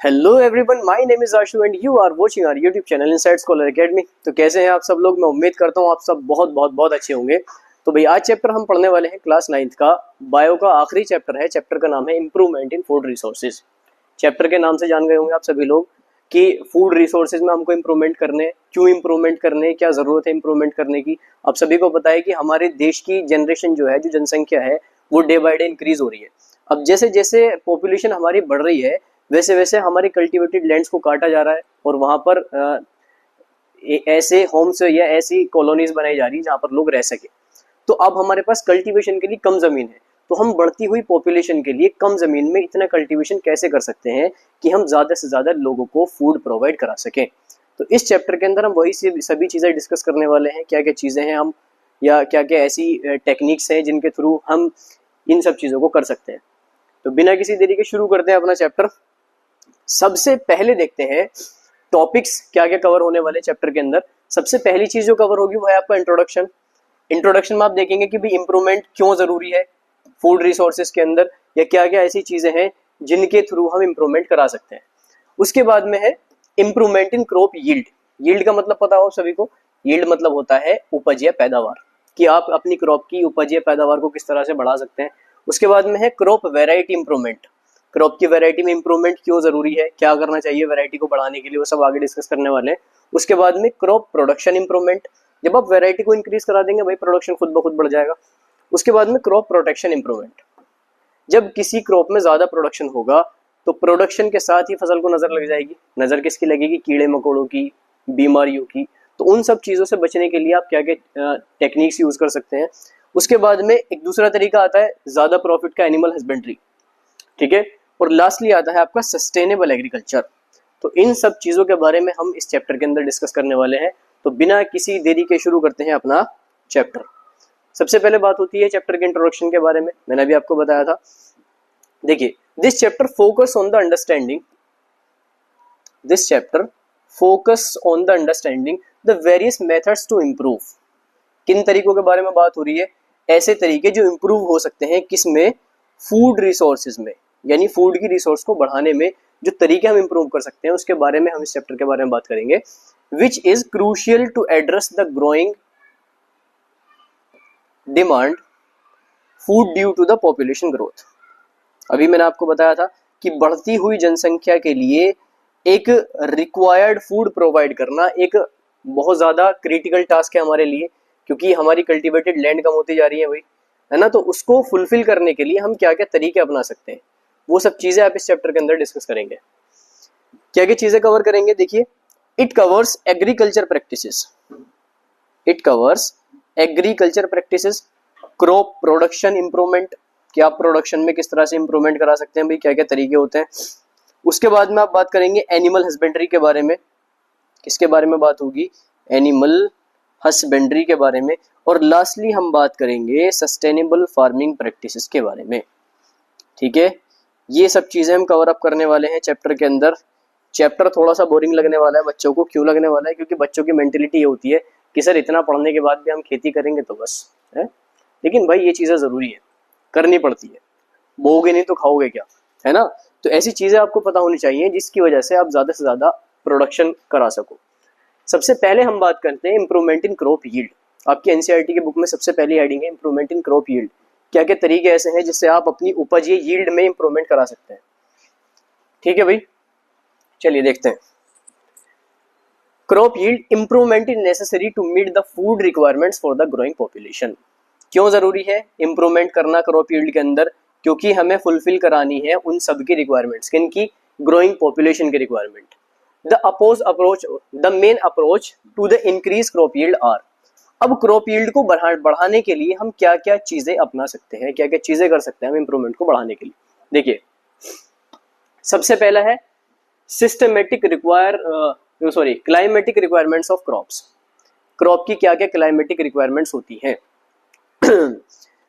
Hello everyone, my name is Ashu and you are watching our YouTube channel inside scholar academy. तो कैसे हैं आप सब लोग? मैं उम्मीद करता हूँ आप सब बहुत बहुत बहुत अच्छे होंगे। तो भाई आज चैप्टर हम पढ़ने वाले हैं क्लास 9th का बायो का आखिरी चैप्टर है। चैप्टर का नाम है improvement in food resources. Chapter के नाम से जान गए होंगे आप सभी लोग कि फूड रिसोर्सेज में हमको इम्प्रूवमेंट करने, क्यों इम्प्रूवमेंट करने, क्या जरूरत है इम्प्रूवमेंट करने की। आप सभी को पता है कि हमारे देश की जनरेशन जो है, जो जनसंख्या है, वो डे बाय डे इंक्रीज हो रही है। अब जैसे जैसे पॉपुलेशन हमारी बढ़ रही है वैसे वैसे हमारे कल्टीवेटेड लैंड्स को काटा जा रहा है और वहां पर ऐसे होम्स या ऐसी कॉलोनीज बनाई जा रही है जहां पर लोग रह सके। तो अब हमारे पास कल्टीवेशन के लिए कम जमीन है, तो हम बढ़ती हुई पॉपुलेशन के लिए कम जमीन में इतना कल्टीवेशन कैसे कर सकते हैं कि हम ज्यादा से ज्यादा लोगों को फूड प्रोवाइड करा सकें। तो इस चैप्टर के अंदर हम वही सभी चीजें डिस्कस करने वाले हैं। क्या क्या चीजें हैं हम, या क्या क्या ऐसी टेक्निक्स हैं जिनके थ्रू हम इन सब चीजों को कर सकते हैं। तो बिना किसी देरी के शुरू करते हैं अपना चैप्टर। सबसे पहले देखते हैं टॉपिक्स क्या क्या कवर होने वाले चैप्टर के अंदर। सबसे पहली चीज जो कवर होगी वो है आपका इंट्रोडक्शन। इंट्रोडक्शन में आप देखेंगे कि भी इंप्रूवमेंट क्यों जरूरी है फूड रिसोर्सेज के अंदर, या क्या क्या ऐसी चीजें हैं जिनके थ्रू हम इंप्रूवमेंट करा सकते हैं। उसके बाद में है improvement in crop yield. Yield का मतलब पता हो सभी को, यील्ड मतलब होता है उपज या पैदावार, कि आप अपनी क्रॉप की उपज या पैदावार को किस तरह से बढ़ा सकते हैं। उसके बाद में है क्रॉप वेराइटी इंप्रूवमेंट। क्रॉप की वैरायटी में इंप्रूवमेंट क्यों जरूरी है, क्या करना चाहिए वैरायटी को बढ़ाने के लिए, वो सब आगे डिस्कस करने वाले हैं। उसके बाद में क्रॉप प्रोडक्शन इंप्रूवमेंट। जब आप वैरायटी को इंक्रीज करा देंगे भाई प्रोडक्शन खुद ब खुद बढ़ जाएगा। उसके बाद में क्रॉप प्रोटेक्शन इंप्रूवमेंट। जब किसी क्रॉप में ज्यादा प्रोडक्शन होगा तो प्रोडक्शन के साथ ही फसल को नजर लग जाएगी। नजर किसकी लगेगी? कीड़े मकोड़ों की, बीमारियों की। तो उन सब चीजों से बचने के लिए आप क्या क्या टेक्निक्स यूज कर सकते हैं। उसके बाद में एक दूसरा तरीका आता है ज्यादा प्रॉफिट का, एनिमल हस्बेंड्री। ठीक है। और लास्टली आता है आपका सस्टेनेबल एग्रीकल्चर। तो इन सब चीजों के बारे में हम इस चैप्टर के अंदर डिस्कस करने वाले हैं। तो बिना किसी देरी के शुरू करते हैं अपना चैप्टर। सबसे पहले बात होती है चैप्टर के इंट्रोडक्शन के बारे में। मैंने अभी आपको बताया था, देखिए this chapter focus on the understanding the various methods to improve. किन तरीकों के बारे में बात हो रही है? ऐसे तरीके जो इम्प्रूव हो सकते हैं किसमें? फूड रिसोर्सेज में, यानी फूड की रिसोर्स को बढ़ाने में जो तरीके हम इंप्रूव कर सकते हैं उसके बारे में हम इस चैप्टर के बारे में बात करेंगे। Which is crucial to address the growing demand food due to the population growth. अभी मैंने आपको बताया था कि बढ़ती हुई जनसंख्या के लिए एक रिक्वायर्ड फूड प्रोवाइड करना एक बहुत ज्यादा क्रिटिकल टास्क है हमारे लिए, क्योंकि हमारी कल्टीवेटेड लैंड कम होती जा रही है भाई, है ना। तो उसको फुलफिल करने के लिए हम क्या क्या तरीके अपना सकते हैं, वो सब चीजें आप इस चैप्टर के अंदर डिस्कस करेंगे। क्या क्या चीजें कवर करेंगे? देखिए, it covers agriculture practices, crop production improvement, कि आप प्रोडक्शन में किस तरह से इंप्रूवमेंट करा सकते हैं भाई, क्या क्या तरीके होते हैं। उसके बाद में आप बात करेंगे एनिमल हस्बेंड्री के बारे में। किसके बारे में बात होगी? एनिमल हस्बेंड्री के बारे में। और लास्टली हम बात करेंगे सस्टेनेबल फार्मिंग प्रैक्टिसेस के बारे में। ठीक है, ये सब चीजें हम कवर अप करने वाले हैं चैप्टर के अंदर। चैप्टर थोड़ा सा बोरिंग लगने वाला है बच्चों को। क्यों लगने वाला है? क्योंकि बच्चों की मेंटेलिटी ये होती है कि सर इतना पढ़ने के बाद भी हम खेती करेंगे तो बस है। लेकिन भाई ये चीजें जरूरी है, करनी पड़ती है। बोओगे नहीं तो खाओगे क्या, है ना। तो ऐसी चीजें आपको पता होनी चाहिए जिसकी वजह से आप ज्यादा से ज्यादा प्रोडक्शन करा सको। सबसे पहले हम बात करते हैं इंप्रूवमेंट इन क्रॉप यील्ड। आपकी एनसीईआरटी की बुक में सबसे पहली हेडिंग है इंप्रूवमेंट इन क्रॉप यील्ड। क्या क्या तरीके ऐसे हैं जिससे आप अपनी उपज या यील्ड में इंप्रूवमेंट करा सकते हैं। ठीक है भाई, चलिए देखते हैं। Crop yield improvement is necessary to meet the food requirements for the growing population. क्यों जरूरी है इंप्रूवमेंट करना क्रॉप यील्ड के अंदर? क्योंकि हमें फुलफिल करानी है उन सब की रिक्वायरमेंट्स। किन की? ग्रोइंग पॉपुलेशन की requirement. The main approach to the increase crop yield are. अब क्रॉप यील्ड को बढ़ाने के लिए हम क्या क्या चीजें अपना सकते हैं, क्या क्या चीजें कर सकते हैं हम इंप्रूवमेंट को बढ़ाने के लिए। देखिए, सबसे पहला है climatic requirements of crops. Crop की क्या क्या क्लाइमेटिक रिक्वायरमेंट्स होती हैं।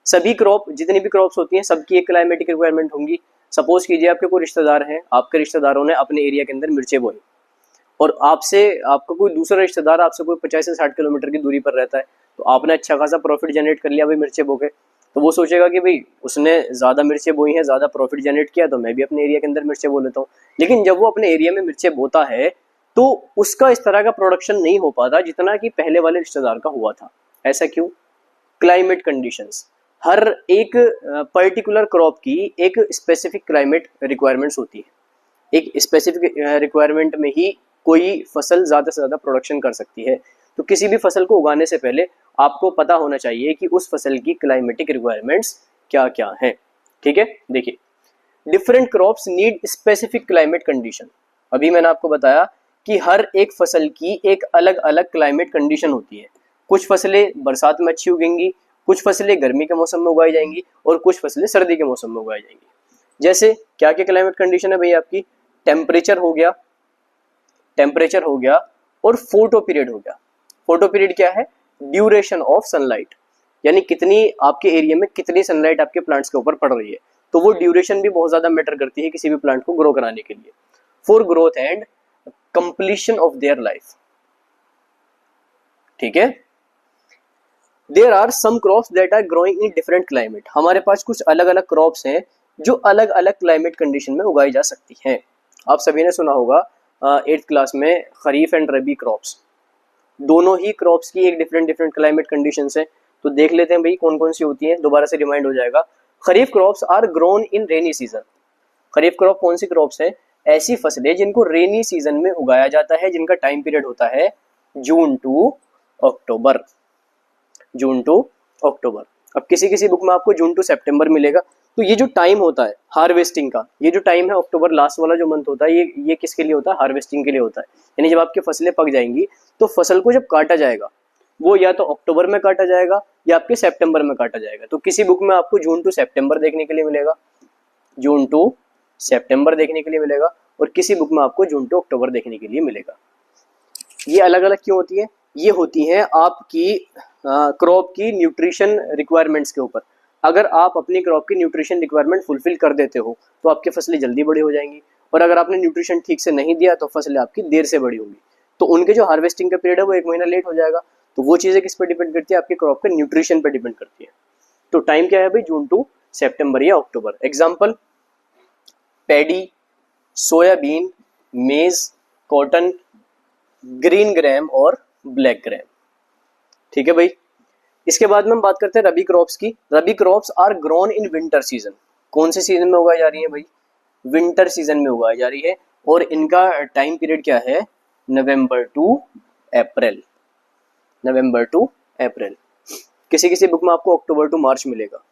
सभी क्रॉप, जितनी भी क्रॉप्स होती हैं सबकी एक क्लाइमेटिक रिक्वायरमेंट होंगी। सपोज कीजिए आपके कोई रिश्तेदार हैं, आपके रिश्तेदारों ने अपने एरिया के अंदर मिर्चें बोई और आपका कोई दूसरा रिश्तेदार आपसे कोई 50 से 60 किलोमीटर की दूरी पर रहता है, तो आपने अच्छा खासा प्रॉफिट जनरेट कर लिया भाई मिर्चें बोके। तो वो सोचेगा कि भाई उसने ज़्यादा मिर्चें बोई हैं, ज़्यादा प्रॉफिट जनरेट किया, तो मैं भी अपने एरिया के अंदर मिर्चें बो लेता हूँ। लेकिन जब वो अपने एरिया में मिर्चें बोता है तो उसका इस तरह का प्रोडक्शन नहीं हो पाता जितना कि पहले वाले रिश्तेदार का हुआ था। ऐसा क्यों? Climate conditions. हर एक पर्टिकुलर क्रॉप की एक स्पेसिफिक क्लाइमेट रिक्वायरमेंट्स होती है। एक स्पेसिफिक रिक्वायरमेंट में ही कोई फसल ज़्यादा से ज़्यादा प्रोडक्शन कर सकती है। तो किसी भी फसल को उगाने से पहले आपको पता होना चाहिए कि उस फसल की क्लाइमेटिक रिक्वायरमेंट्स क्या क्या हैं। ठीक है, देखिए, different crops need specific climate condition. अभी मैंने आपको बताया कि हर एक फसल की एक अलग अलग क्लाइमेट कंडीशन होती है। कुछ फसलें बरसात में अच्छी उगेंगी, कुछ फसलें गर्मी के मौसम में उगाई जाएंगी और कुछ फसलें सर्दी के मौसम में उगाई जाएंगी। जैसे क्या क्या क्लाइमेट कंडीशन है भाई आपकी? टेम्परेचर हो गया, टेम्परेचर हो गया और फोटो पीरियड हो गया। फोटो पीरियड क्या है? ड्यूरेशन ऑफ सनलाइट, यानी कितनी आपके एरिया में कितनी सनलाइट आपके प्लांट्स के ऊपर पड़ रही है। तो वो ड्यूरेशन भी बहुत ज्यादा मैटर करती है किसी भी प्लांट को ग्रो कराने के लिए, for growth and completion of their life. ठीक है, there are some crops that are growing in different climate. हमारे पास कुछ अलग अलग क्रॉप्स हैं जो अलग अलग क्लाइमेट कंडीशन में उगाई जा सकती हैं। आप सभी ने सुना होगा 8th क्लास में खरीफ एंड रबी क्रॉप्स, दोनों ही क्रॉप्स की एक डिफरेंट डिफरेंट क्लाइमेट कंडीशंस है। तो देख लेते हैं भाई कौन कौन सी होती हैं, दोबारा से रिमाइंड हो जाएगा। Kharif crops are grown in rainy season. Kharif crop कौन सी क्रॉप्स है? ऐसी फसलें जिनको रेनी सीजन में उगाया जाता है, जिनका टाइम पीरियड होता है जून टू अक्टूबर। जून टू अक्टूबर। अब किसी किसी बुक में आपको जून टू सितंबर मिलेगा। तो ये जो टाइम होता है हार्वेस्टिंग का, ये जो टाइम है अक्टूबर लास्ट वाला जो मंथ होता है, ये किसके लिए होता है? हार्वेस्टिंग के लिए होता है। यानी जब आपकी फसलें पक जाएंगी तो फसल को जब काटा जाएगा वो या तो अक्टूबर में काटा जाएगा या आपके सितंबर में काटा जाएगा। तो किसी बुक में आपको जून टू सितंबर देखने के लिए मिलेगा, जून टू सितंबर देखने के लिए मिलेगा, और किसी बुक में आपको जून टू अक्टूबर देखने के लिए मिलेगा। ये अलग अलग क्यों होती है? ये होती है आपकी क्रॉप की न्यूट्रिशन रिक्वायरमेंट्स के ऊपर। अगर आप अपनी क्रॉप की न्यूट्रिशन रिक्वायरमेंट फुलफिल कर देते हो तो आपकी फसलें जल्दी बड़ी हो जाएंगी, और अगर आपने न्यूट्रिशन ठीक से नहीं दिया तो फसलें आपकी देर से बड़ी होंगी। तो उनके जो हार्वेस्टिंग का पीरियड है वो 1 महीना लेट हो जाएगा। तो वो चीज़ें किस पर डिपेंड करती है? आपके क्रॉप के न्यूट्रिशन पर डिपेंड करती है। तो टाइम क्या है भाई? जून टू सितंबर या अक्टूबर। एग्जाम्पल, पैडी, सोयाबीन, मेज, कॉटन, ग्रीन ग्राम और ब्लैक ग्राम। ठीक है भाई। इसके बाद में हम बात करते हैं रबी क्रॉप्स की। Rabi crops are grown in winter season. कौन से सीजन में उगाई जा रही है भाई? विंटर सीजन में उगाई जा रही है, और इनका टाइम पीरियड क्या है? नवंबर टू अप्रैल। नवंबर टू अप्रैल। किसी किसी बुक में आपको अक्टूबर टू मार्च मिलेगा।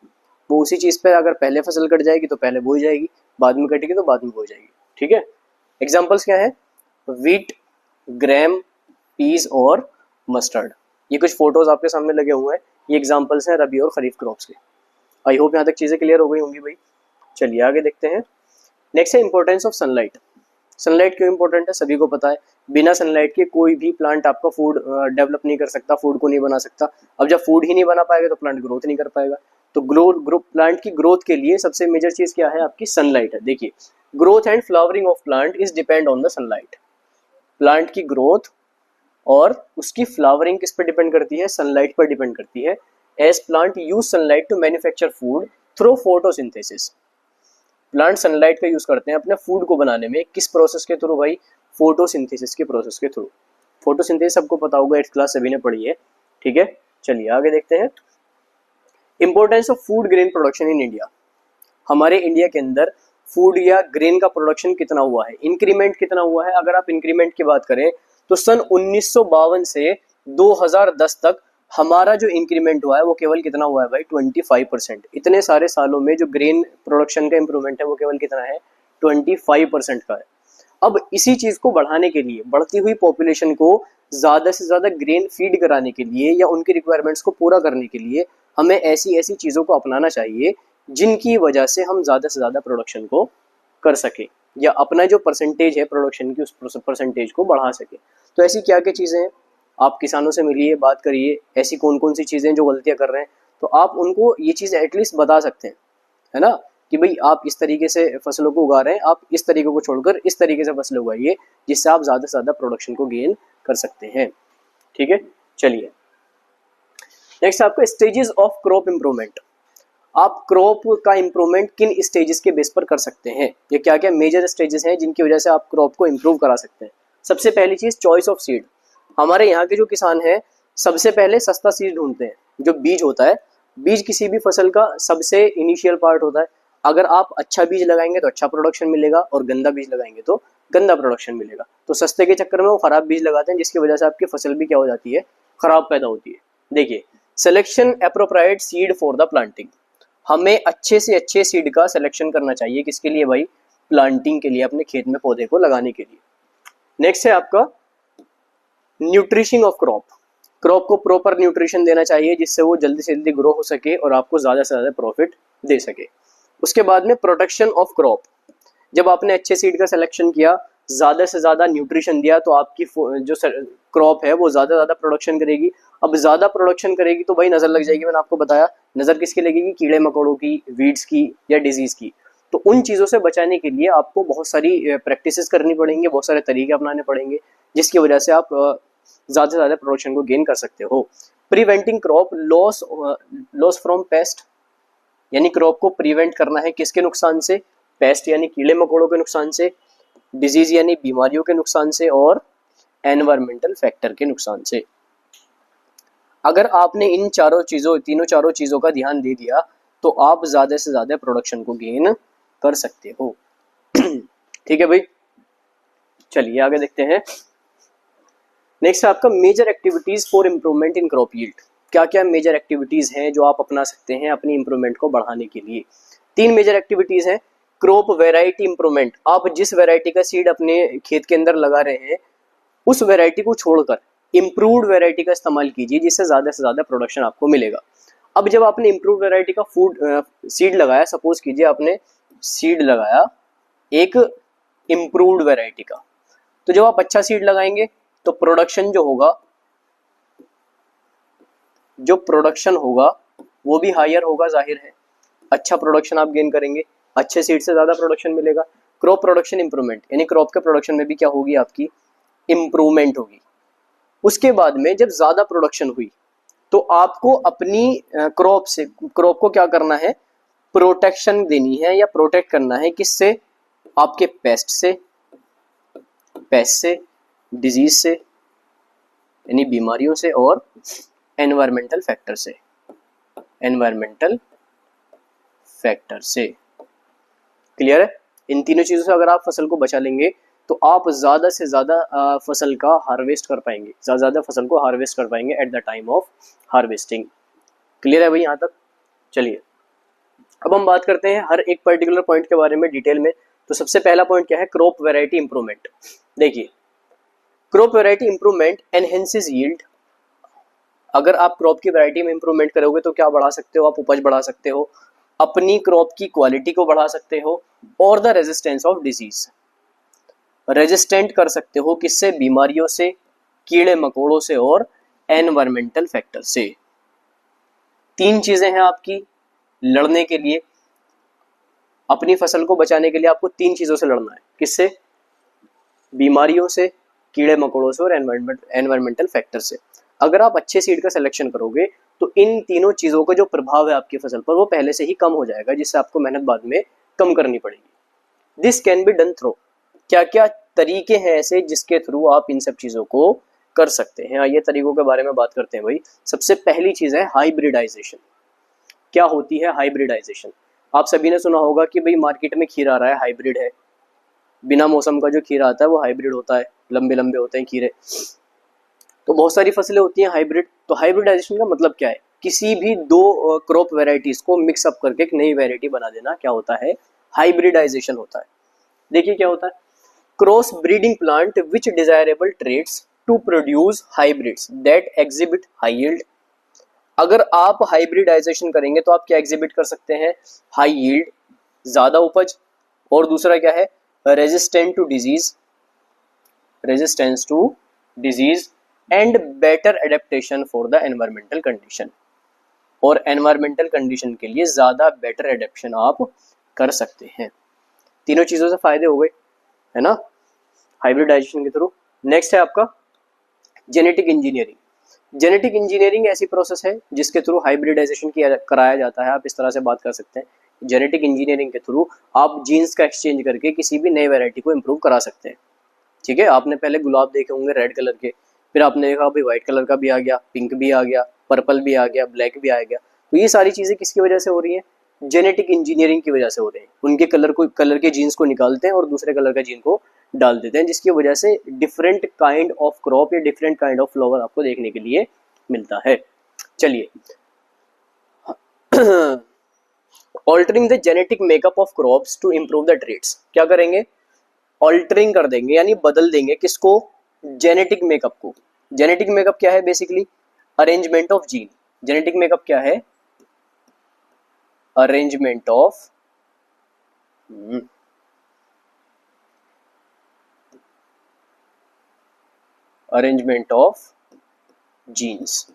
वो उसी चीज पे अगर पहले फसल कट जाएगी तो पहले बोई जाएगी, बाद में कटेगी तो बाद में बोई जाएगी। ठीक है। एग्जाम्पल्स क्या है? वीट, ग्राम, पीस और मस्टर्ड। ये कुछ फोटोज आपके सामने लगे हुए हैं, ये एग्जाम्पल्स हैं रबी और खरीफ क्रॉप्स के। आई होप यहाँ तक चीजें क्लियर हो गई होंगी भाई। चलिए आगे देखते हैं। नेक्स्ट है इंपॉर्टेंस ऑफ सनलाइट। सनलाइट क्यों इंपॉर्टेंट है? सभी को पता है, बिना सनलाइट के कोई भी प्लांट आपका फूड डेवलप नहीं कर सकता, फूड को नहीं बना सकता। अब जब फूड ही नहीं बना पाएगा तो प्लांट ग्रोथ नहीं कर पाएगा। तो प्लांट की ग्रोथ के लिए सबसे मेजर चीज क्या है? आपकी सनलाइट है। देखिए, growth and flowering of plant is depend on the sunlight. Plant की ग्रोथ और उसकी फ्लावरिंग किस पर डिपेंड करती है? सनलाइट पर डिपेंड करती है। As plant use sunlight to manufacture food through photosynthesis. Plant sunlight का यूज करते हैं अपने फूड को बनाने में। किस प्रोसेस के थ्रू भाई? फोटोसिंथेसिस के प्रोसेस के थ्रू। फोटोसिंथेसिस सबको पता होगा, 8th क्लास सभी ने पढ़ी है। ठीक है, चलिए आगे देखते हैं। Importance of food grain production in India. हमारे इंडिया के अंदर फूड या ग्रेन का प्रोडक्शन कितना हुआ है, इंक्रीमेंट कितना हुआ है? अगर आप इंक्रीमेंट की बात करें तो सन 1952 से 2010 तक हमारा जो इंक्रीमेंट हुआ है वो केवल कितना हुआ है भाई? 25%। इतने सारे सालों में जो ग्रेन प्रोडक्शन का इंप्रूवमेंट है वो केवल कितना है? 25% का है। अब इसी चीज को बढ़ाने के लिए, बढ़ती हुई पॉपुलेशन को ज्यादा से ज्यादा ग्रेन फीड कराने के लिए या उनकी रिक्वायरमेंट्स को पूरा करने के लिए हमें ऐसी ऐसी चीजों को अपनाना चाहिए जिनकी वजह से हम ज्यादा से ज्यादा प्रोडक्शन को कर सके या अपना जो परसेंटेज है प्रोडक्शन की उस परसेंटेज को बढ़ा सके। तो ऐसी क्या क्या चीजें हैं? आप किसानों से मिलिए, बात करिए, ऐसी कौन कौन सी चीजें जो गलतियां कर रहे हैं, तो आप उनको ये चीज एटलीस्ट बता सकते हैं, है ना, कि भाई आप इस तरीके से फसलों को उगा रहे हैं, आप इस तरीके को छोड़कर इस तरीके से फसलें उगाइए जिससे आप ज्यादा से ज्यादा प्रोडक्शन को गेन कर सकते हैं। ठीक है, चलिए नेक्स्ट आपका स्टेजेस ऑफ क्रॉप इंप्रूवमेंट। आप क्रॉप का इम्प्रूवमेंट किन स्टेजेस के बेस पर कर सकते हैं, ये क्या क्या मेजर स्टेजेस हैं जिनकी वजह से आप क्रॉप को इम्प्रूव करा सकते हैं। सबसे पहली चीज चॉइस ऑफ सीड। हमारे यहाँ के जो किसान हैं सबसे पहले सस्ता सीड ढूंढते हैं। जो बीज होता है, बीज किसी भी फसल का सबसे इनिशियल पार्ट होता है। अगर आप अच्छा बीज लगाएंगे तो अच्छा प्रोडक्शन मिलेगा और गंदा बीज लगाएंगे तो गंदा प्रोडक्शन मिलेगा। तो सस्ते के चक्कर में वो खराब बीज लगाते हैं जिसकी वजह से आपकी फसल भी क्या हो जाती है, खराब पैदा होती है। देखिए, selection appropriate seed for the planting. हमें अच्छे से अच्छे सीड का सिलेक्शन करना चाहिए, किसके लिए भाई, प्लांटिंग के लिए, अपने खेत में पौधे को लगाने के लिए। नेक्स्ट है आपका न्यूट्रिशन ऑफ क्रॉप। क्रॉप को प्रॉपर न्यूट्रिशन देना चाहिए जिससे वो जल्दी से जल्दी ग्रो हो सके और आपको ज़्यादा से ज़्यादा प्रॉफिट दे सके। उसके बाद में प्रोटेक्शन ऑफ क्रॉप। जब आपने अच्छे सीड का सिलेक्शन किया, ज़्यादा से ज़्यादा न्यूट्रिशन दिया, तो आपकी जो क्रॉप है वो ज़्यादा ज़्यादा प्रोडक्शन करेगी। अब ज़्यादा प्रोडक्शन करेगी तो भाई नज़र लग जाएगी। मैंने आपको बताया, नज़र किसकी लगेगी, कीड़े मकोड़ों की, वीड्स की या डिजीज़ की। तो उन चीज़ों से बचाने के लिए आपको बहुत सारी प्रैक्टिसेस करनी पड़ेंगी, बहुत सारे तरीके अपनाने पड़ेंगे जिसकी वजह से आप ज़्यादा से ज़्यादा प्रोडक्शन को गेन कर सकते हो। Preventing crop loss from paste, यानी क्रॉप को प्रिवेंट करना है किसके नुकसान से, पेस्ट यानी कीड़े मकोड़ों के नुकसान से, डिजीज यानी बीमारियों के नुकसान से, और एनवायरमेंटल फैक्टर के नुकसान से। अगर आपने इन तीनों चारों चीज़ों का ध्यान दे दिया तो आप ज़्यादा से ज़्यादा प्रोडक्शन को गेन कर सकते हो। ठीक है भाई, चलिए आगे देखते हैं। नेक्स्ट है आपका major activities for improvement in crop yield. क्या क्या मेजर एक्टिविटीज हैं जो आप अपना सकते हैं अपनी इम्प्रूवमेंट को बढ़ाने के लिए। 3 मेजर एक्टिविटीज हैं। क्रॉप वेराइटी इम्प्रूवमेंट, आप जिस वेराइटी का सीड अपने खेत के अंदर लगा रहे हैं उस वेराइटी को छोड़कर इम्प्रूव्ड वेराइटी का इस्तेमाल कीजिए जिससे ज़्यादा से ज़्यादा प्रोडक्शन आपको मिलेगा। अब जब आपने इम्प्रूव्ड वेराइटी का सीड लगाया, सपोज कीजिए आपने सीड लगाया एक इम्प्रूव्ड वेराइटी का, तो जब आप अच्छा सीड लगाएंगे तो प्रोडक्शन होगा वो भी हायर होगा, जाहिर है अच्छा प्रोडक्शन आप गेन करेंगे, अच्छे सीड से ज़्यादा प्रोडक्शन मिलेगा। क्रॉप प्रोडक्शन इंप्रूवमेंट, यानी क्रॉप के प्रोडक्शन में भी क्या होगी, आपकी इम्प्रूवमेंट होगी। उसके बाद में जब ज़्यादा प्रोडक्शन हुई तो आपको अपनी क्रॉप को क्या करना है, प्रोटेक्शन देनी है या प्रोटेक्ट करना है, किससे, आपके पेस्ट से, डिजीज से यानी बीमारियों से, और एनवायरमेंटल फैक्टर से। क्लियर है। इन तीनों चीज़ों से अगर आप फसल को बचा लेंगे तो आप ज़्यादा से ज़्यादा फसल का हार्वेस्ट कर पाएंगे, ज़्यादा फसल को हार्वेस्ट कर पाएंगे at the time of harvesting. Clear है भाई यहाँ तक। चलिए अब हम बात करते हैं हर एक पर्टिकुलर पॉइंट के बारे में डिटेल में। तो सबसे पहला पॉइंट क्या है, क्रॉप वैरायटी इंप्रूवमेंट। देखिए, crop variety improvement enhances yield. अगर आप क्रॉप की वैरायटी में इंप्रूवमेंट करोगे तो क्या बढ़ा सकते हो, आप उपज बढ़ा सकते हो, अपनी क्रॉप की क्वालिटी को बढ़ा सकते हो, और the resistance of disease, resistant कर सकते हो किससे, बीमारियों से, कीड़े मकोड़ों से, और एनवायरमेंटल फैक्टर से। 3 चीजें हैं आपकी लड़ने के लिए, अपनी फसल को बचाने के लिए आपको 3 चीजों से लड़ना है, किससे, बीमारियों से, कीड़े मकोड़ों से, और एनवायरमेंटल फैक्टर से। अगर आप अच्छे सीड का सिलेक्शन करोगे तो इन तीनों चीजों का जो प्रभाव है आपकी फसल पर वो पहले से ही कम हो जाएगा, जिससे आपको मेहनत बाद में कम करनी पड़ेगी। This can be done through, क्या क्या तरीके हैं ऐसे जिसके थ्रू आप इन सब चीजों को कर सकते हैं। ये तरीकों के बारे में बात करते हैं भाई। सबसे पहली चीज है हाइब्रिडाइजेशन। क्या होती है हाइब्रिडाइजेशन, आप सभी ने सुना होगा कि भाई मार्केट में खीरा आ रहा है, हाइब्रिड है, बिना मौसम का जो खीरा आता है वो हाइब्रिड होता है, लंबे लंबे होते हैं खीरे। तो बहुत सारी फसलें होती हैं हाइब्रिड। तो हाइब्रिडाइजेशन का मतलब क्या है, किसी भी 2 क्रॉप वेराइटीज को मिक्स अप करके एक नई वेराइटी बना देना, क्या होता है, हाइब्रिडाइजेशन होता है। देखिए क्या होता है, cross breeding plant which desirable traits to produce hybrids that exhibit high yield. अगर आप हाइब्रिडाइजेशन करेंगे तो आप क्या एग्जिबिट कर सकते हैं, हाई यील्ड, ज्यादा उपज, और दूसरा क्या है, resistance to disease and better adaptation for the environmental condition. और एनवायरमेंटल कंडीशन के लिए ज्यादा बेटर एडेप्शन आप कर सकते हैं। तीनों चीजों से फायदे हो गए, है ना, हाइब्रिडाइजेशन के थ्रू। नेक्स्ट है आपका जेनेटिक इंजीनियरिंग। जेनेटिक इंजीनियरिंग ऐसी प्रोसेस है जिसके थ्रू हाइब्रिडाइजेशन किया कराया जाता है, आप इस तरह से बात कर सकते हैं। जेनेटिक इंजीनियरिंग के थ्रू आप जीन्स का एक्सचेंज करके किसी भी नई वैरायटी को इम्प्रूव करा सकते हैं। ठीक है, आपने पहले गुलाब देखे होंगे रेड कलर के, फिर आपने देखा भाई व्हाइट कलर का भी आ गया, पिंक भी आ गया, पर्पल भी आ गया, ब्लैक भी आ गया। तो ये सारी चीजें किसकी वजह से हो रही है? जेनेटिक इंजीनियरिंग की वजह से हो रही है। उनके कलर के जीन्स को निकालते हैं और दूसरे कलर का जीन को डाल देते हैं, जिसकी वजह से डिफरेंट काइंड ऑफ क्रॉप या डिफरेंट काइंड ऑफ फ्लावर आपको देखने के लिए मिलता है। चलिए, altering the genetic makeup of crops to improve the traits. क्या करेंगे? ऑल्टरिंग कर देंगे, यानी बदल देंगे किसको? जेनेटिक मेकअप को। जेनेटिक मेकअप क्या है? Basically arrangement of gene. Genetic makeup क्या है? Arrangement of genes.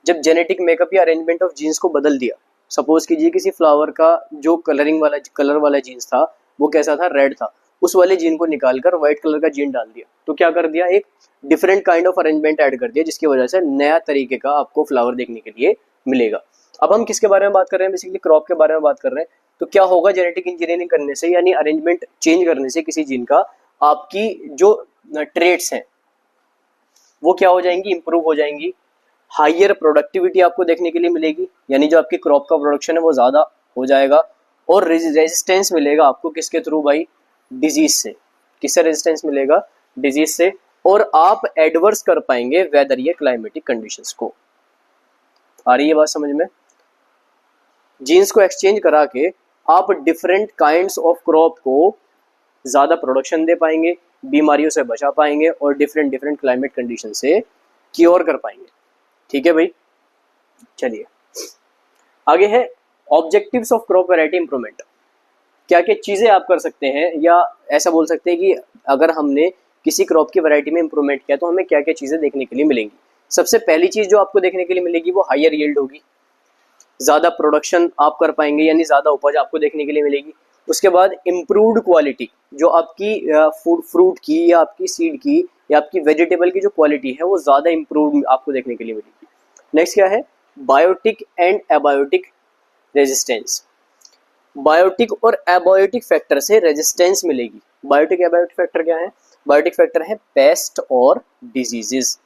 जब जेनेटिक मेकअप या अरेंजमेंट ऑफ जीन्स को बदल दिया, सपोज कीजिए किसी फ्लावर का जो कलर वाला जीन्स था वो कैसा था? रेड था। उस वाले जीन को निकालकर व्हाइट कलर का जीन डाल दिया, तो क्या कर दिया? एक different kind of arrangement add कर दिया, जिसकी वजह से नया तरीके का आपको फ्लावर देखने के लिए मिलेगा। अब हम किसके बारे में बात कर रहे हैं? बेसिकली क्रॉप के बारे में बात कर रहे हैं। तो क्या होगा जेनेटिक इंजीनियरिंग करने से, यानी अरेंजमेंट चेंज करने से किसी जीन का, आपकी जो ट्रेट्स हैं वो क्या हो जाएंगी? इंप्रूव हो जाएंगी। हायर प्रोडक्टिविटी आपको देखने के लिए मिलेगी, यानी जो आपकी क्रॉप का प्रोडक्शन है वो ज्यादा हो जाएगा। और रेजिस्टेंस मिलेगा आपको किसके थ्रू भाई? डिजीज से। किससे रेजिस्टेंस मिलेगा? डिजीज से। और आप एडवर्स कर पाएंगे वेदर या क्लाइमेटिक कंडीशंस को। आ रही है बात समझ में? जीन्स को एक्सचेंज करा के आप डिफरेंट काइंड्स ऑफ क्रॉप को ज्यादा प्रोडक्शन दे पाएंगे, बीमारियों से बचा पाएंगे और डिफरेंट क्लाइमेट कंडीशन से क्योर कर पाएंगे। ठीक है भाई, चलिए आगे है objectives of crop variety improvement. क्या क्या चीजें आप कर सकते हैं, या ऐसा बोल सकते हैं कि अगर हमने किसी क्रॉप की वैरायटी में इंप्रूवमेंट किया तो हमें क्या क्या चीजें देखने के लिए मिलेंगी। सबसे पहली चीज जो आपको देखने के लिए मिलेगी वो हायर यील्ड होगी, ज्यादा प्रोडक्शन आप कर पाएंगे, यानी ज्यादा उपज आपको देखने के लिए मिलेगी। उसके बाद इम्प्रूव्ड क्वालिटी, जो आपकी फ्रूट की या आपकी सीड की या आपकी वेजिटेबल की जो क्वालिटी है वो ज्यादा इम्प्रूव्ड आपको देखने के लिए मिलेगी। नेक्स्ट क्या है? Biotic and abiotic resistance. Biotic और एबायोटिक फैक्टर से रेजिस्टेंस मिलेगी। बायोटिक एबायोटिक फैक्टर क्या है? बायोटिक फैक्टर है पेस्ट और डिजीजेस।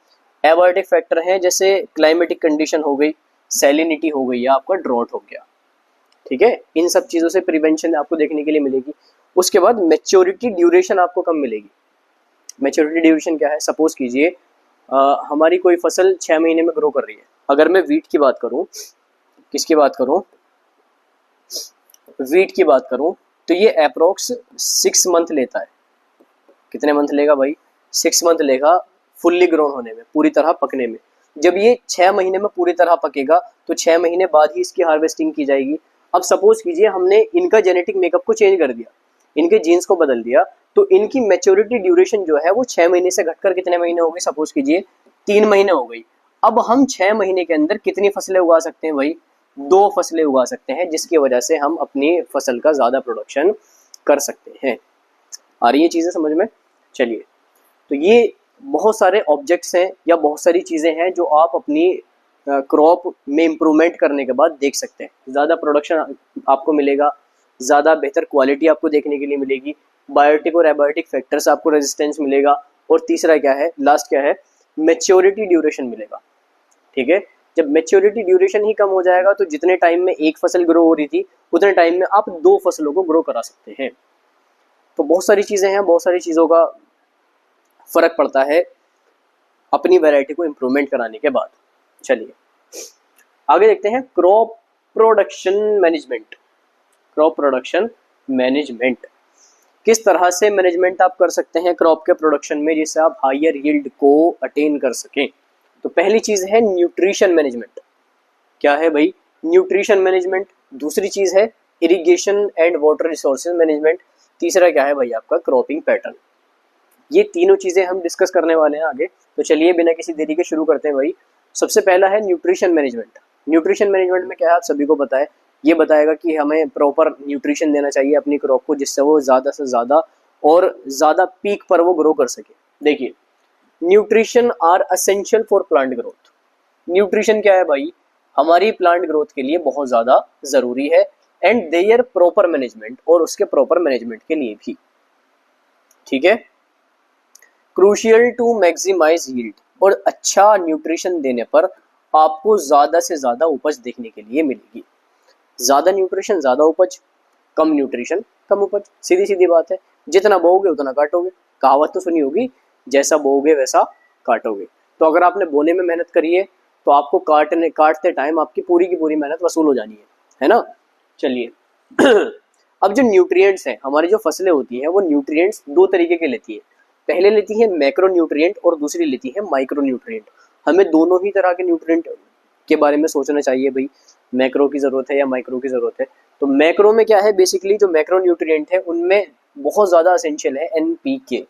एबायोटिक फैक्टर है जैसे क्लाइमेटिक कंडीशन हो गई, सैलिनिटी हो गई या आपका ड्रॉट हो गया। ठीक है, इन सब चीजों से प्रिवेंशन आपको देखने के लिए मिलेगी। उसके बाद मैच्योरिटी ड्यूरेशन आपको कम मिलेगी। मैच्योरिटी ड्यूरेशन क्या है? सपोज कीजिए हमारी कोई फसल 6 महीने में ग्रो कर रही है। अगर मैं वीट की बात करूं, किसकी बात करूं? वीट की बात करूं तो ये अप्रोक्स 6 मंथ लेता है। कितने मंथ लेगा भाई? 6 मंथ लेगा फुल्ली ग्रोन होने में, पूरी तरह पकने में। जब ये 6 महीने में पूरी तरह पकेगा तो 6 महीने बाद ही इसकी हार्वेस्टिंग की जाएगी। अब सपोज कीजिए हमने इनका जेनेटिक मेकअप को चेंज कर दिया, इनके जीन्स को बदल दिया, तो इनकी मैच्योरिटी ड्यूरेशन जो है वो 6 महीने से घटकर कितने महीने हो गई? सपोज कीजिए 3 महीने हो गई। अब हम 6 महीने के अंदर कितनी फसलें उगा सकते हैं भाई? 2 फसलें उगा सकते हैं, जिसकी वजह से हम अपनी फसल का ज्यादा प्रोडक्शन कर सकते हैं। आ रही है चीजें समझ में? चलिए, तो ये बहुत सारे ऑब्जेक्ट्स हैं या बहुत सारी चीजें हैं जो आप अपनी क्रॉप में इम्प्रूवमेंट करने के बाद देख सकते हैं। ज़्यादा प्रोडक्शन आपको मिलेगा, ज़्यादा बेहतर क्वालिटी आपको देखने के लिए मिलेगी, बायोटिक और एबायोटिक फैक्टर्स आपको रेजिस्टेंस मिलेगा, और तीसरा क्या है, लास्ट क्या है, मैच्योरिटी ड्यूरेशन मिलेगा। ठीक है, जब मैच्योरिटी ड्यूरेशन ही कम हो जाएगा तो जितने टाइम में एक फसल ग्रो हो रही थी उतने टाइम में आप 2 फसलों को ग्रो करा सकते हैं। तो बहुत सारी चीज़ें हैं, बहुत सारी चीज़ों का फर्क पड़ता है अपनी वैरायटी को इम्प्रूवमेंट कराने के बाद। चलिए आगे देखते हैं crop production management. Crop production management किस तरह से मैनेजमेंट आप कर सकते हैं क्रॉप के प्रोडक्शन में जिससे आप हायर यील्ड को अटेन कर सकें। तो पहली चीज है न्यूट्रिशन मैनेजमेंट। क्या है भाई? Nutrition management. दूसरी चीज है irrigation and water resources management. तीसरा क्या है भाई? आपका क्रॉपिंग पैटर्न। ये तीनों चीजें हम डिस्कस करने वाले हैं आगे। तो चलिए बिना किसी देरी के शुरू करते हैं भाई। सबसे पहला है न्यूट्रिशन मैनेजमेंट। न्यूट्रिशन मैनेजमेंट में क्या है आप सभी को पता है, ये बताएगा कि हमें प्रॉपर न्यूट्रिशन देना चाहिए अपनी क्रॉप को जिससे वो ज़्यादा से ज़्यादा और ज़्यादा पीक पर वो ग्रो कर सके। देखिए nutrition are essential for plant growth. Nutrition क्या है भाई, हमारी प्लांट ग्रोथ के लिए बहुत ज्यादा जरूरी है, एंड देयर प्रॉपर मैनेजमेंट, और उसके प्रॉपर मैनेजमेंट के लिए भी, ठीक है। क्रूशियल टू मैक्सिमाइज यील्ड, और अच्छा न्यूट्रिशन देने पर आपको ज्यादा से ज्यादा उपज देखने के लिए मिलेगी। ज्यादा न्यूट्रिशन ज्यादा उपज, कम न्यूट्रिशन कम उपज, सीधी सीधी बात है। जितना बोओगे उतना काटोगे, कहावत तो सुनी होगी, जैसा बोओगे वैसा काटोगे। तो अगर आपने बोने में मेहनत करी है तो आपको काटते टाइम आपकी पूरी की पूरी मेहनत वसूल हो जानी है ना। चलिए अब जो न्यूट्रिएंट्स हैं, हमारी जो फसलें होती हैं वो न्यूट्रिएंट्स दो तरीके के लेती है। पहले लेती है मैक्रो न्यूट्रिएंट और दूसरी लेती है माइक्रो न्यूट्रिएंट। हमें दोनों ही तरह के न्यूट्रिएंट के बारे में सोचना चाहिए भाई, मैक्रो की जरूरत है या माइक्रो की जरूरत है। तो मैक्रो में क्या है, बेसिकली जो मैक्रो न्यूट्रिएंट है उनमें बहुत ज्यादा एसेंशियल है एनपीके।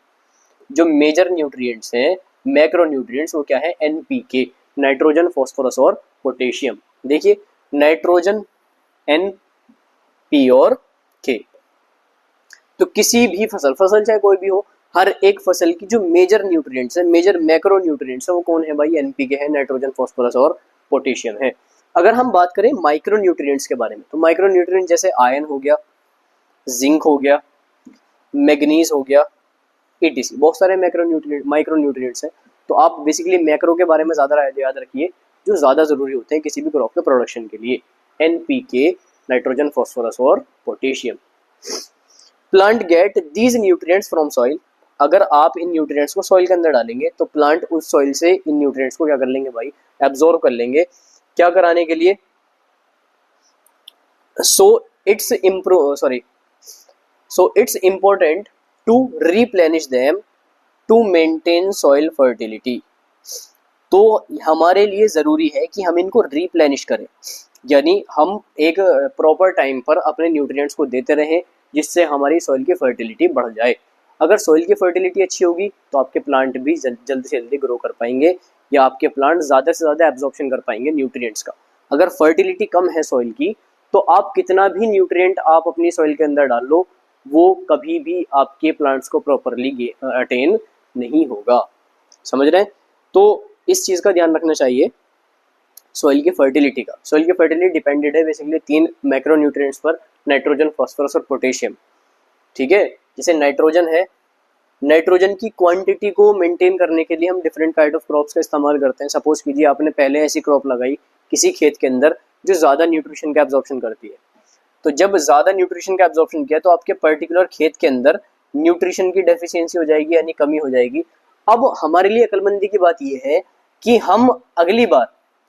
जो मेजर न्यूट्रिएंट्स हैं मैक्रो न्यूट्रिएंट्स वो क्या है, एनपीके, नाइट्रोजन फॉस्फोरस और पोटेशियम। देखिए नाइट्रोजन, एन, पी और के। तो किसी भी फसल चाहे कोई भी हो, हर एक फसल की जो मेजर न्यूट्रिएंट्स है, मेजर मैक्रो न्यूट्रिएंट्स है, वो कौन है भाई, एनपीके है, नाइट्रोजन फॉस्फोरस और पोटेशियम है। अगर हम बात करें माइक्रो न्यूट्रिएंट्स के बारे में, तो माइक्रो न्यूट्रिएंट जैसे आयरन हो गया, जिंक हो गया, मैग्नीज हो गया, etc, बहुत सारे माइक्रो न्यूट्रिएंट्स हैं। तो आप बेसिकली मैक्रो के बारे में ज्यादा याद रखिए, जो ज्यादा जरूरी होते हैं किसी भी क्रॉप के प्रोडक्शन के लिए, एनपीके, नाइट्रोजन फॉस्फोरस और potassium. Plant get these nutrients from soil. अगर आप इन न्यूट्रिएंट्स को सॉइल के अंदर डालेंगे तो प्लांट उस सॉइल से इन न्यूट्रिएंट्स को क्या कर लेंगे भाई, एब्जॉर्ब कर लेंगे। क्या कराने के लिए, so it's important to replenish them to maintain soil fertility. तो हमारे लिए जरूरी है कि हम इनको रिप्लेनिश करें, यानी हम एक प्रॉपर टाइम पर अपने न्यूट्रिएंट्स को देते रहें, जिससे हमारी सॉइल की फर्टिलिटी बढ़ जाए। अगर सॉइल की फर्टिलिटी अच्छी होगी तो आपके प्लांट भी जल्दी से जल्दी ग्रो कर पाएंगे, या आपके प्लांट ज़्यादा से ज़्यादा एब्जॉर्प्शन कर पाएंगे न्यूट्रिएंट्स का। अगर फर्टिलिटी कम है सॉइल की, तो आप कितना भी न्यूट्रिएंट आप अपनी सॉइल के अंदर डाल लो, वो कभी भी आपके प्लांट्स को प्रॉपरली अटेन नहीं होगा। समझ रहे हैं? तो इस चीज़ का ध्यान रखना चाहिए सॉइल की फर्टिलिटी का। सॉइल की फर्टिलिटी डिपेंडेड है बेसिकली 3 मैक्रो न्यूट्रिएंट्स पर, नाइट्रोजन, फॉस्फोरस और पोटेशियम। ठीक है, जैसे नाइट्रोजन है, नाइट्रोजन की क्वांटिटी को मेंटेन करने के लिए हम डिफरेंट काइंड ऑफ क्रॉप्स का इस्तेमाल करते हैं। सपोज कीजिए आपने पहले ऐसी क्रॉप लगाई किसी खेत के अंदर जो ज़्यादा न्यूट्रिशन का एब्जॉर्प्शन करती है, तो जब ज़्यादा न्यूट्रिशन का एब्जॉर्प्शन किया तो आपके पर्टिकुलर खेत के अंदर न्यूट्रिशन की डेफिशिएंसी हो जाएगी, यानी कमी हो जाएगी। अब हमारे लिए अक्लमंदी की बात यह है कि हम अगली बार,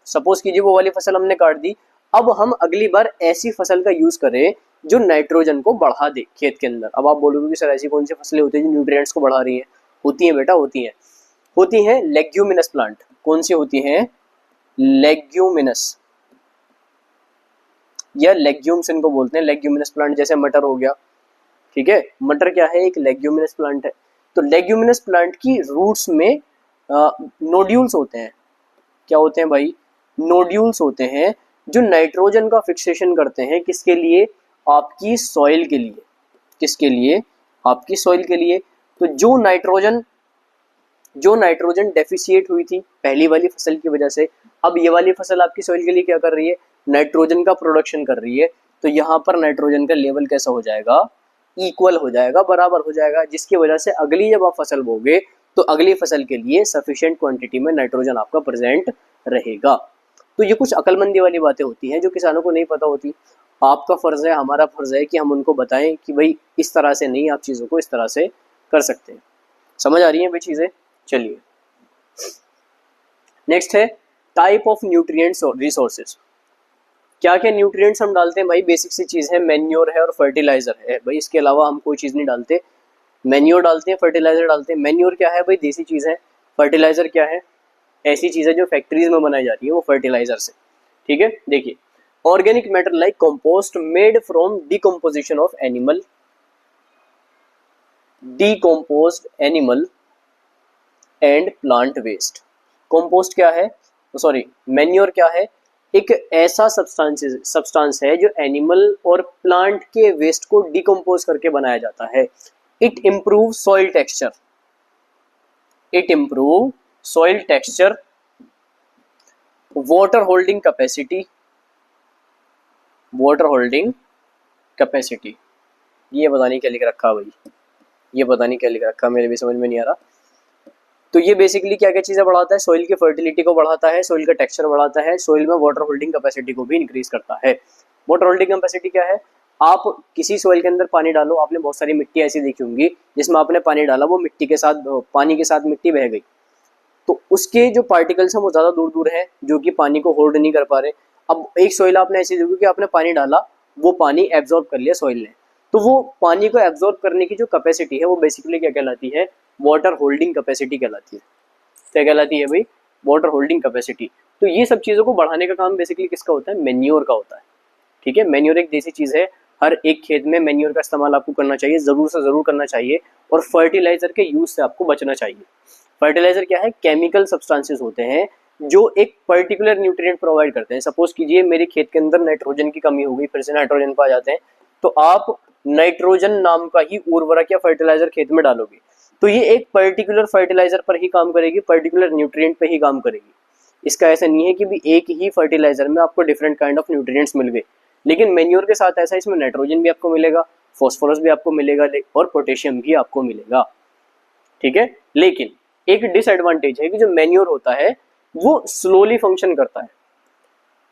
सपोज कीजिए वो वाली फसल हमने काट दी, अब हम अगली बार ऐसी फसल का यूज करें जो नाइट्रोजन को बढ़ा दे खेत के अंदर। अब आप बोलोगे कि सर ऐसी कौन सी फसलें होती हैं जो न्यूट्रिएंट्स को बढ़ा रही हैं? होती हैं बेटा, होती हैं लेग्यूमिनस प्लांट। कौन सी होती हैं? लेग्यूमिनस, या लेग्यूम्स इनको बोलते हैं, लेग्यूमिनस प्लांट। जैसे मटर हो गया, ठीक है, मटर क्या है, एक लेग्यूमिनस प्लांट है। तो लेग्यूमिनस प्लांट की रूट्स में नोड्यूल्स होते हैं। क्या होते हैं भाई? नोड्यूल्स होते हैं जो नाइट्रोजन का फिक्सेशन करते हैं। किसके लिए? आपकी सॉइल के लिए। किसके लिए? आपकी सॉइल के लिए। तो जो नाइट्रोजन डेफिशिएट हुई थी पहली वाली फसल की वजह से, अब ये वाली फसल आपकी सॉइल के लिए क्या कर रही है? नाइट्रोजन का प्रोडक्शन कर रही है। तो यहाँ पर नाइट्रोजन का लेवल कैसा हो जाएगा? इक्वल हो जाएगा, बराबर हो जाएगा, जिसकी वजह से अगली जब आप फसल बोगे तो अगली फसल के लिए सफिशिएंट क्वांटिटी में नाइट्रोजन आपका प्रेजेंट रहेगा। तो ये कुछ अक्लमंदी वाली बातें होती हैं जो किसानों को नहीं पता होती। आपका फर्ज है, हमारा फर्ज है कि हम उनको बताएं कि भाई इस तरह से नहीं, आप चीज़ों को इस तरह से कर सकते हैं। समझ आ रही हैं भाई चीज़ें? चलिए नेक्स्ट है टाइप ऑफ न्यूट्रिएंट्स और रिसोर्सेज। क्या क्या न्यूट्रिएंट्स हम डालते हैं भाई? बेसिक सी चीज़ है, मैन्योर है और फर्टिलाइजर है भाई। इसके अलावा हम कोई चीज़ नहीं डालते। मैन्योर डालते हैं, फर्टिलाइजर डालते हैं। मैन्योर क्या है भाई? देसी चीज़ है। फर्टिलाइजर क्या है? ऐसी चीज़ है जो फैक्ट्रीज में बनाई जाती है, वो फर्टिलाइजर से। ठीक है, देखिए organic matter like compost made from decomposition of animal, decomposed animal and plant waste. Compost क्या है? सॉरी, मैन्योर क्या है? एक ऐसा सब्सटेंस है जो एनिमल और प्लांट के वेस्ट को डिकम्पोज करके बनाया जाता है। It improve soil texture, it improve soil texture, water holding capacity, water holding capacity. ये पता नहीं क्या लिख रखा भाई, ये पता नहीं क्या लिख रखा, मेरे भी समझ में नहीं आ रहा। तो ये बेसिकली क्या क्या चीज़ें बढ़ाता है, सॉइल की फर्टिलिटी को बढ़ाता है, सॉइल का टेक्सचर बढ़ाता है, सॉइल में वाटर होल्डिंग कैपेसिटी को भी इंक्रीज करता है। वाटर होल्डिंग कैपेसिटी क्या है, आप किसी सॉइल के अंदर पानी डालो, आपने बहुत सारी मिट्टी ऐसी देखी होंगी जिसमें आपने पानी डाला, वो मिट्टी के साथ, पानी के साथ मिट्टी बह गई, तो उसके जो पार्टिकल्स हैं वो ज़्यादा दूर दूर है जो कि पानी को होल्ड नहीं कर पा रहे। अब एक सॉइल आपने ऐसी देखी कि आपने पानी डाला, वो पानी एब्जॉर्ब कर लिया सॉइल ने, तो वो पानी को एब्जॉर्ब करने की जो कैपेसिटी है वो बेसिकली क्या कहलाती है, वाटर होल्डिंग कैपेसिटी कहलाती है। क्या कहलाती है भाई, वाटर होल्डिंग कैपेसिटी। तो ये सब चीज़ों को बढ़ाने का काम बेसिकली किसका होता है, मैन्योर का होता है। ठीक है, मैन्योर एक देसी चीज़ है, हर एक खेत में मैन्योर का इस्तेमाल आपको करना चाहिए, ज़रूर से ज़रूर करना चाहिए, और फर्टिलाइजर के यूज़ से आपको बचना चाहिए। फर्टिलाइजर क्या है, केमिकल सब्सटेंसेस होते हैं जो एक पर्टिकुलर न्यूट्रिएंट प्रोवाइड करते हैं। सपोज कीजिए मेरे खेत के अंदर नाइट्रोजन की कमी हो गई, फिर से नाइट्रोजन पे आ जाते हैं, तो आप नाइट्रोजन नाम का ही उर्वरक या फर्टिलाइजर खेत में डालोगे, तो ये एक पर्टिकुलर फर्टिलाइजर पर ही काम करेगी, पर्टिकुलर न्यूट्रिएंट पे ही काम करेगी। इसका ऐसा नहीं है कि भी एक ही फर्टिलाइजर में आपको डिफरेंट काइंड ऑफ न्यूट्रिएंट्स मिल गए। लेकिन मैन्योर के साथ ऐसा, इसमें नाइट्रोजन भी आपको मिलेगा, फॉस्फोरस भी आपको मिलेगा और पोटेशियम भी आपको मिलेगा। ठीक है, लेकिन एक डिसएडवांटेज है कि जो मैन्योर होता है वो स्लोली फंक्शन करता है।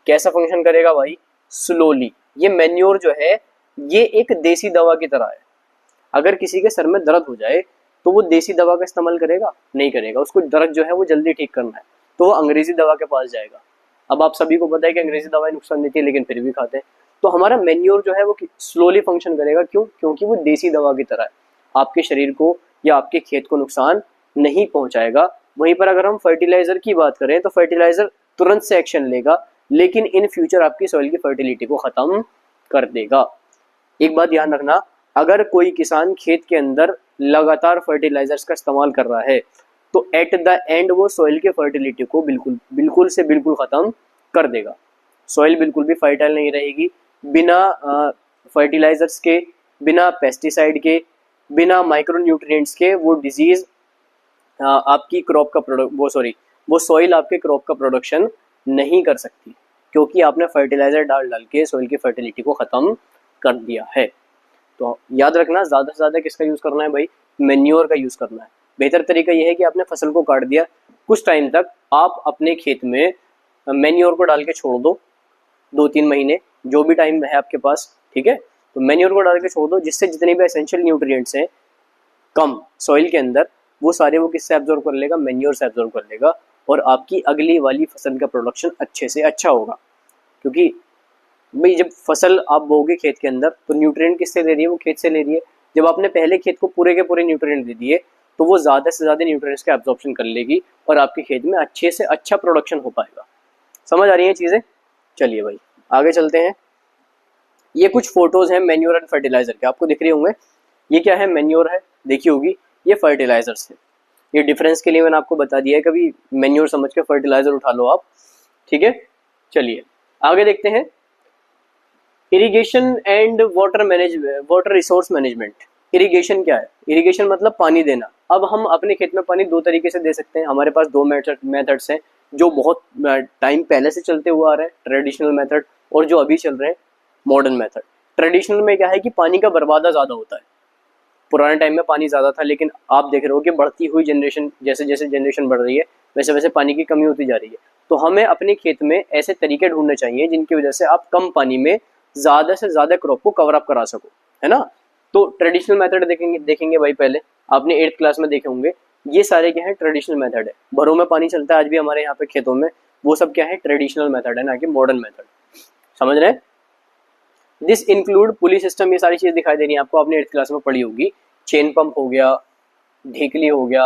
कैसा फंक्शन करेगा भाई, स्लोली। ये मैन्योर जो है ये एक देसी दवा की तरह है। अगर किसी के सर में दर्द हो जाए तो वो देसी दवा का इस्तेमाल करेगा, नहीं करेगा, उसको दर्द जो है वो जल्दी ठीक करना है, तो वो अंग्रेजी दवा के पास जाएगा। अब आप सभी को पता है कि अंग्रेजी दवाएं नुकसान देती है, लेकिन फिर भी खाते हैं। तो हमारा मैन्योर जो है वो स्लोली फंक्शन करेगा, क्यों, क्योंकि वो देसी दवा की तरह है, आपके शरीर को या आपके खेत को नुकसान नहीं पहुंचाएगा। वहीं पर अगर हम फर्टिलाइजर की बात करें तो फर्टिलाइजर तुरंत से एक्शन लेगा, लेकिन इन फ्यूचर आपकी सॉइल की फर्टिलिटी को खत्म कर देगा। एक बात ध्यान रखना, अगर कोई किसान खेत के अंदर लगातार फर्टिलाइजर्स का इस्तेमाल कर रहा है तो एट द एंड वो सॉइल के फर्टिलिटी को बिल्कुल से बिल्कुल खत्म कर देगा। सॉइल बिल्कुल भी फर्टाइल नहीं रहेगी। बिना फर्टिलाइजर्स के, बिना पेस्टिसाइड के, बिना माइक्रो न्यूट्रिएंट्स के वो डिजीज आपकी क्रॉप का वो सॉइल आपके क्रॉप का प्रोडक्शन नहीं कर सकती, क्योंकि आपने फर्टिलाइजर डाल के सॉइल की फर्टिलिटी को खत्म कर दिया है। तो याद रखना, ज़्यादा से ज़्यादा किसका यूज़ करना है भाई, मैन्योर का यूज़ करना है। बेहतर तरीका यह है कि आपने फसल को काट दिया, कुछ टाइम तक आप अपने खेत में मैन्योर को डाल के छोड़ दो, 2-3 महीने, जो भी टाइम है आपके पास। ठीक है, तो मैन्योर को डाल के छोड़ दो, जिससे जितने भी एसेंशियल न्यूट्रिएंट्स हैं कम सॉइल के अंदर, वो सारे वो किससे एब्जॉर्ब कर लेगा, मैन्योर से एब्जॉर्ब कर लेगा, और आपकी अगली वाली फसल का प्रोडक्शन अच्छे से अच्छा होगा। क्योंकि भाई जब फसल आप बोगे खेत के अंदर तो न्यूट्रिएंट किससे ले रही है, वो खेत से ले रही है। जब आपने पहले खेत को पूरे के पूरे न्यूट्रिएंट दे दिए तो वो ज़्यादा से ज़्यादा न्यूट्रिएंट्स का एब्जॉर्प्शन कर लेगी और आपके खेत में अच्छे से अच्छा प्रोडक्शन हो पाएगा। समझ आ रही है चीज़ें? चलिए भाई आगे चलते हैं। ये कुछ फोटोज हैं मैन्योर एंड फर्टिलाइजर के, आपको दिख रहे होंगे। ये क्या है, मैन्योर है, देखी होगी। ये फर्टिलाइजर्स है। ये डिफरेंस के लिए मैंने आपको बता दिया है, कभी मैन्योर समझ के फर्टिलाइजर उठा लो आप। ठीक है, चलिए आगे देखते हैं। Irrigation and water resource management. Irrigation क्या है, इरिगेशन मतलब पानी देना। अब हम अपने खेत में पानी दो तरीके से दे सकते हैं। हमारे पास दो मेथड्स हैं जो बहुत टाइम पहले से चलते हुए आ रहे हैं, ट्रेडिशनल मेथड, और जो अभी चल रहे हैं मॉडर्न मेथड। ट्रेडिशनल में क्या है कि पानी का बर्बादा ज़्यादा होता है। पुराने टाइम में पानी ज़्यादा था, लेकिन आप देख रहे हो कि बढ़ती हुई जनरेशन, जैसे जैसे जनरेशन बढ़ रही है वैसे वैसे पानी की कमी होती जा रही है। तो हमें अपने खेत में ऐसे तरीके ढूंढने चाहिए जिनकी वजह से आप कम पानी में ज़्यादा से ज़्यादा क्रॉप को कवर अप करा सको, है ना। तो ट्रेडिशनल मेथड देखेंगे भाई। पहले आपने 8th क्लास में देखे होंगे, ये सारे क्या है, ट्रेडिशनल मेथड है। भरों में पानी चलता है आज भी हमारे यहाँ पे खेतों में, वो सब क्या है, ट्रेडिशनल मेथड है, ना कि मॉडर्न मेथड। समझ रहे हैं? दिस इंक्लूड पुली सिस्टम, ये सारी चीज़ दिखाई दे रही है आपको, आपने 8th क्लास में पढ़ी होगी। चेन पंप हो गया, ढेकली हो गया,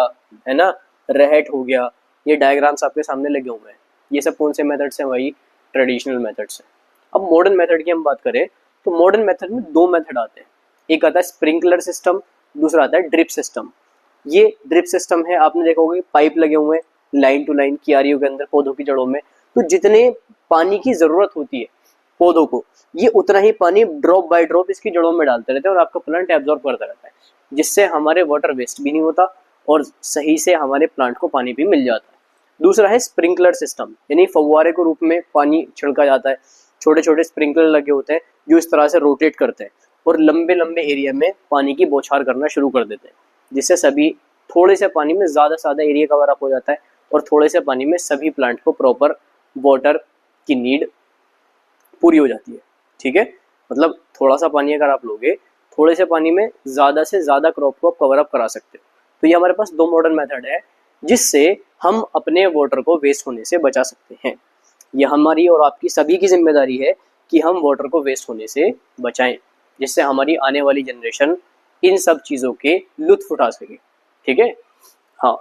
है ना, रहट हो गया, ये डायग्राम्स आपके सामने लगे हुए हैं। ये सब कौन से मेथड्स हैं भाई, ट्रेडिशनल मेथड्स हैं। अब मॉडर्न मेथड की हम बात करें तो मॉडर्न मेथड में दो मेथड आते हैं। एक आता है स्प्रिंकलर सिस्टम, दूसरा आता है ड्रिप सिस्टम। ये ड्रिप सिस्टम है, आपने देखा होगा पाइप लगे हुए हैं लाइन टू लाइन क्यारियों के अंदर, पौधों की जड़ों में। तो जितने पानी की जरूरत होती है पौधों को, ये उतना ही पानी ड्रॉप बाय ड्रॉप इसकी जड़ों में डालते रहते हैं और आपका प्लांट एब्जॉर्ब करता रहता है, जिससे हमारे वाटर वेस्ट भी नहीं होता और सही से हमारे प्लांट को पानी भी मिल जाता है। दूसरा है स्प्रिंकलर सिस्टम, यानी फव्वारे के रूप में पानी छिड़का जाता है। छोटे छोटे स्प्रिंकलर लगे होते हैं जो इस तरह से रोटेट करते हैं और लंबे लंबे एरिया में पानी की बौछार करना शुरू कर देते हैं, जिससे सभी थोड़े से पानी में ज़्यादा से ज़्यादा एरिया कवर अप हो जाता है और थोड़े से पानी में सभी प्लांट को प्रॉपर वाटर की नीड पूरी हो जाती है। ठीक है, मतलब थोड़ा सा पानी अगर आप लोगे, थोड़े से पानी में ज़्यादा से ज़्यादा क्रॉप को कवर अप करा सकते हो। तो ये हमारे पास 2 मॉडर्न मेथड है जिससे हम अपने वाटर को वेस्ट होने से बचा सकते हैं। ये हमारी और आपकी सभी की जिम्मेदारी है कि हम वाटर को वेस्ट होने से बचाएं, जिससे हमारी आने वाली जनरेशन इन सब चीज़ों के लुत्फ उठा सके। ठीक है, हाँ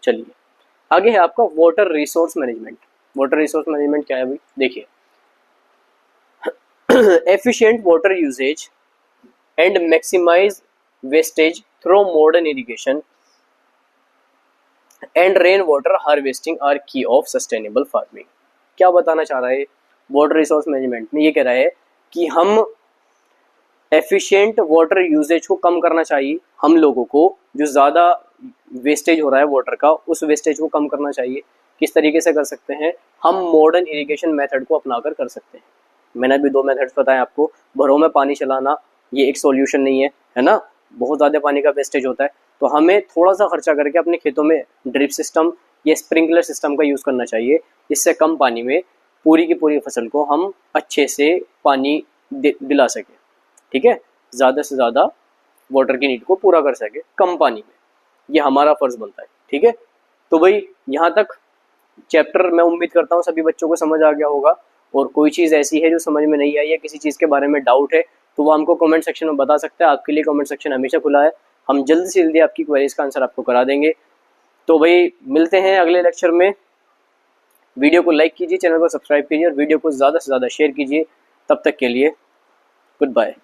चलिए आगे है आपका water resource management. Water resource management क्या है भाई, देखिए efficient water usage and maximize wastage through modern irrigation and rainwater harvesting are key of sustainable farming। क्या बताना चाह रहा है वाटर रिसोर्स मैनेजमेंट में? ये कह रहा है कि हम एफिशिएंट वाटर यूजेज को कम करना चाहिए, हम लोगों को जो ज़्यादा वेस्टेज हो रहा है वाटर का उस वेस्टेज को कम करना चाहिए। किस तरीके से कर सकते हैं? हम मॉडर्न इरिगेशन मेथड को अपनाकर कर सकते हैं। मैंने अभी 2 मेथड्स बताए आपको। घरों में पानी चलाना ये एक सॉल्यूशन नहीं है ना, बहुत ज़्यादा पानी का वेस्टेज होता है, तो हमें थोड़ा सा खर्चा करके अपने खेतों में ड्रिप सिस्टम या स्प्रिंकलर सिस्टम का यूज़ करना चाहिए। इससे कम पानी में पूरी की पूरी फसल को हम अच्छे से पानी दिला सकें। ठीक है, ज़्यादा से ज़्यादा वाटर की नीड को पूरा कर सके कम पानी में, ये हमारा फ़र्ज़ बनता है। ठीक है, तो भाई यहाँ तक चैप्टर मैं उम्मीद करता हूँ सभी बच्चों को समझ आ गया होगा। और कोई चीज़ ऐसी है जो समझ में नहीं आई है, किसी चीज़ के बारे में डाउट है, तो वो हमको कमेंट सेक्शन में बता सकते हैं। आपके लिए कमेंट सेक्शन हमेशा खुला है, हम जल्दी से जल्दी आपकी क्वेरीज का आंसर आपको करा देंगे। तो भाई मिलते हैं अगले लेक्चर में। वीडियो को लाइक कीजिए, चैनल को सब्सक्राइब कीजिए और वीडियो को ज़्यादा से ज़्यादा शेयर कीजिए। तब तक के लिए गुड बाय।